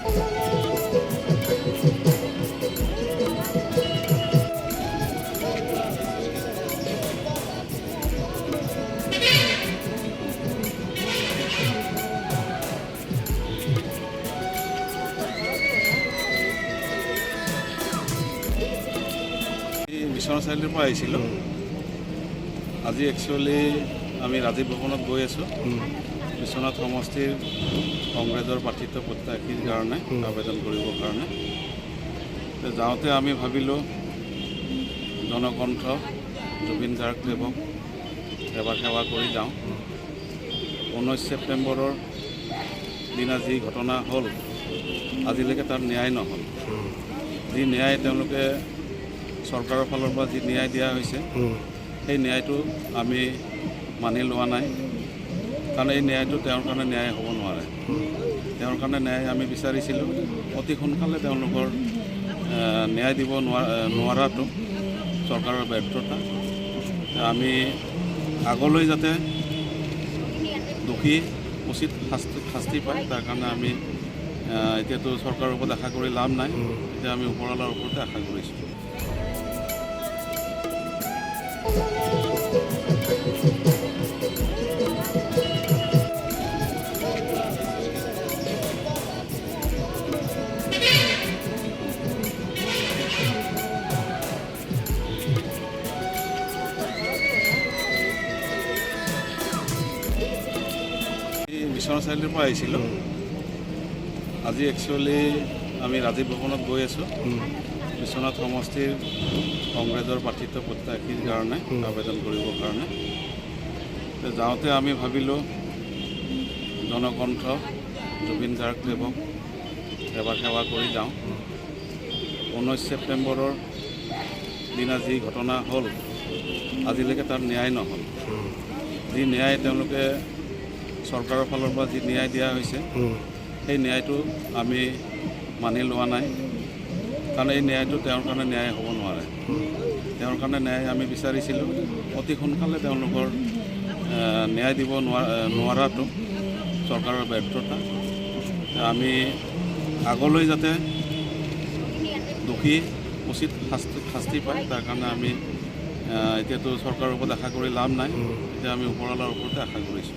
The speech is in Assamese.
বিশ্বনাথ চাৰিআলিৰ পৰা আহিছিলোঁ। আজি একচুৱেলি আমি ৰাজীৱ ভৱনত গৈ আছোঁ বিশ্বনাথ সমষ্টিৰ কংগ্ৰেছৰ প্ৰাৰ্থিত্ব প্ৰত্যাশীৰ কাৰণে আবেদন কৰিবৰ কাৰণে। যাওঁতে আমি ভাবিলোঁ জনকণ্ঠ জুবিন গাৰ্গদেৱক সেৱা কৰি যাওঁ। 19 ছেপ্টেম্বৰৰ দিনা যি ঘটনা হ'ল আজিলৈকে তাৰ ন্যায় নহ'ল। যি ন্যায় তেওঁলোকে চৰকাৰৰ ফালৰ পৰা যি ন্যায় দিয়া হৈছে সেই ন্যায়টো আমি মানি লোৱা নাই, কাৰণ এই ন্যায়টো তেওঁৰ কাৰণে ন্যায় হ'ব নোৱাৰে। তেওঁৰ কাৰণে ন্যায় আমি বিচাৰিছিলোঁ, অতি সোনকালে তেওঁলোকৰ ন্যায় দিব নোৱাৰাটো চৰকাৰৰ ব্যৰ্থতা। আমি আগলৈ যাতে দোষী উচিত শাস্তি পায় তাৰ কাৰণে আমি এতিয়াতো চৰকাৰৰ ওপৰত আশা কৰি লাভ নাই, এতিয়া আমি ওপৰৱালাৰ ওপৰতে আশা কৰিছোঁ। বিশ্বনাথ চাৰিআলিৰ পৰা আহিছিলোঁ। আজি একচুৱেলি আমি ৰাজীৱ ভৱনত গৈ আছোঁ বিশ্বনাথ সমষ্টিৰ কংগ্ৰেছৰ প্ৰাৰ্থিত্ব প্ৰত্যাশীৰ কাৰণে আবেদন কৰিবৰ কাৰণে। যাওঁতে আমি ভাবিলোঁ জনকণ্ঠ জুবিন গাৰ্গদেৱক সেৱা কৰি যাওঁ। 19 ছেপ্টেম্বৰৰ দিনা যি ঘটনা হ'ল আজিলৈকে তাৰ ন্যায় নহ'ল। যি ন্যায় তেওঁলোকে চৰকাৰৰ ফালৰ পৰা যি ন্যায় দিয়া হৈছে সেই ন্যায়টো আমি মানি লোৱা নাই, কাৰণ এই ন্যায়টো তেওঁৰ কাৰণে ন্যায় হ'ব নোৱাৰে। তেওঁৰ কাৰণে ন্যায় আমি বিচাৰিছিলোঁ, অতি সোনকালে তেওঁলোকৰ ন্যায় দিব নোৱাৰাটো চৰকাৰৰ ব্যৰ্থতা। আমি আগলৈ যাতে দোষী উচিত শাস্তি পায় তাৰ কাৰণে আমি এতিয়াতো চৰকাৰৰ ওপৰত আশা কৰি লাভ নাই, এতিয়া আমি ওপৰৱালাৰ ওপৰতে আশা কৰিছোঁ।